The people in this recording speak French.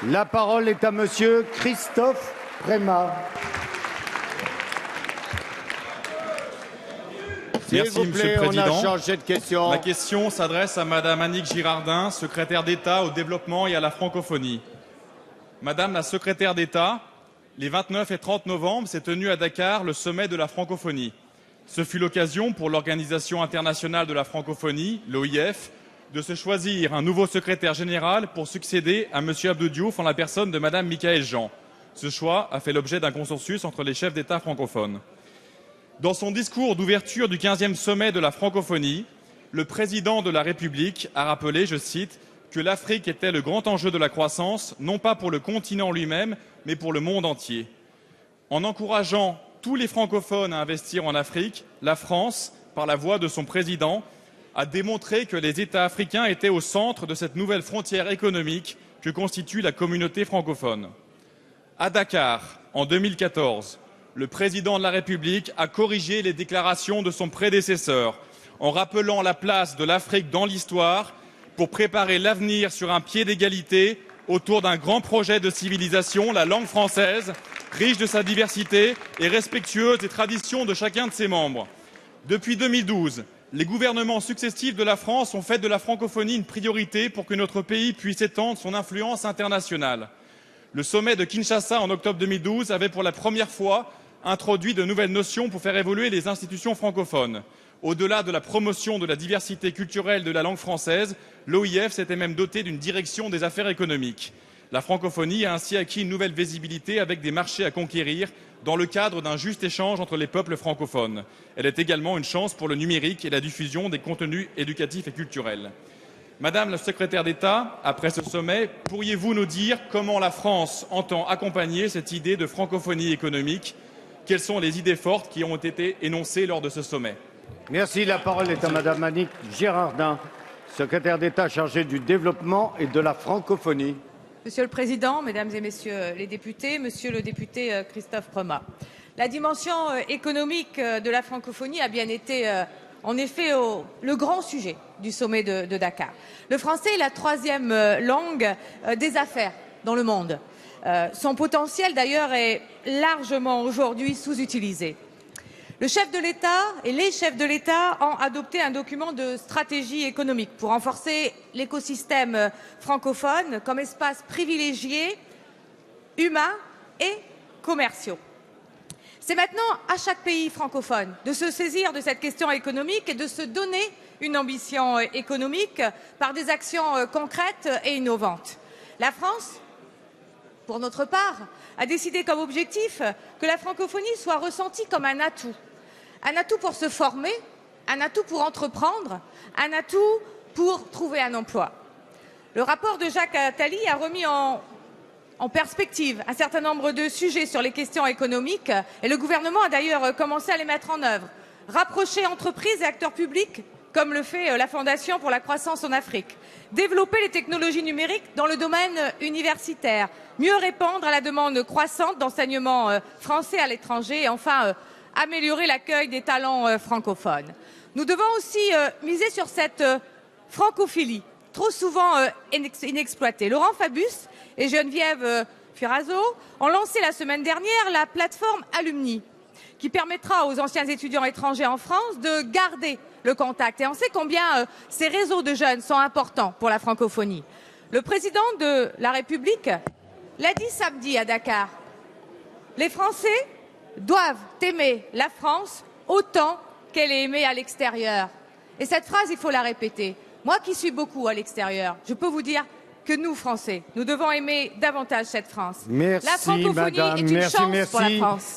La parole est à monsieur Christophe Prémat. Merci, Monsieur le Président. On a changé de question. La question s'adresse à Madame Annick Girardin, secrétaire d'État au développement et à la francophonie. Madame la secrétaire d'État, les 29 et 30 novembre s'est tenu à Dakar le sommet de la francophonie. Ce fut l'occasion pour l'Organisation internationale de la francophonie, l'OIF, de se choisir un nouveau secrétaire général pour succéder à M. Abdou Diouf en la personne de Mme Michaëlle Jean. Ce choix a fait l'objet d'un consensus entre les chefs d'État francophones. Dans son discours d'ouverture du 15e sommet de la francophonie, le président de la République a rappelé, je cite, que l'Afrique était le grand enjeu de la croissance, non pas pour le continent lui-même, mais pour le monde entier. En encourageant tous les francophones à investir en Afrique, la France, par la voix de son président, a démontré que les États africains étaient au centre de cette nouvelle frontière économique que constitue la communauté francophone. À Dakar, en 2014, le président de la République a corrigé les déclarations de son prédécesseur en rappelant la place de l'Afrique dans l'histoire pour préparer l'avenir sur un pied d'égalité autour d'un grand projet de civilisation, la langue française, riche de sa diversité et respectueuse des traditions de chacun de ses membres. Depuis 2012, les gouvernements successifs de la France ont fait de la francophonie une priorité pour que notre pays puisse étendre son influence internationale. Le sommet de Kinshasa en octobre 2012 avait pour la première fois introduit de nouvelles notions pour faire évoluer les institutions francophones. Au-delà de la promotion de la diversité culturelle de la langue française, l'OIF s'était même doté d'une direction des affaires économiques. La francophonie a ainsi acquis une nouvelle visibilité avec des marchés à conquérir dans le cadre d'un juste échange entre les peuples francophones. Elle est également une chance pour le numérique et la diffusion des contenus éducatifs et culturels. Madame la secrétaire d'État, après ce sommet, pourriez-vous nous dire comment la France entend accompagner cette idée de francophonie économique ? Quelles sont les idées fortes qui ont été énoncées lors de ce sommet? Merci. La parole est à Madame Annick Girardin, secrétaire d'État chargée du développement et de la francophonie. Monsieur le Président, Mesdames et Messieurs les députés, Monsieur le député Christophe Prémat, la dimension économique de la francophonie a bien été en effet le grand sujet du sommet de Dakar. Le français est la troisième langue des affaires dans le monde. Son potentiel d'ailleurs est largement aujourd'hui sous-utilisé. Le chef de l'État et les chefs de l'État ont adopté un document de stratégie économique pour renforcer l'écosystème francophone comme espace privilégié, humain et commerciaux. C'est maintenant à chaque pays francophone de se saisir de cette question économique et de se donner une ambition économique par des actions concrètes et innovantes. La France, pour notre part, a décidé comme objectif que la francophonie soit ressentie comme un atout pour se former, un atout pour entreprendre, un atout pour trouver un emploi. Le rapport de Jacques Attali a remis en perspective un certain nombre de sujets sur les questions économiques et le gouvernement a d'ailleurs commencé à les mettre en œuvre. Rapprocher entreprises et acteurs publics, comme le fait la Fondation pour la croissance en Afrique. Développer les technologies numériques dans le domaine universitaire. Mieux répondre à la demande croissante d'enseignement français à l'étranger et enfin améliorer l'accueil des talents francophones. Nous devons aussi miser sur cette francophilie, trop souvent inexploitée. Laurent Fabius et Geneviève Furazo ont lancé la semaine dernière la plateforme Alumni, qui permettra aux anciens étudiants étrangers en France de garder le contact. Et on sait combien ces réseaux de jeunes sont importants pour la francophonie. Le président de la République l'a dit samedi à Dakar. Les Français doivent aimer la France autant qu'elle est aimée à l'extérieur. Et cette phrase, il faut la répéter. Moi qui suis beaucoup à l'extérieur, je peux vous dire que nous, Français, nous devons aimer davantage cette France. Merci, la francophonie madame. est une chance pour la France.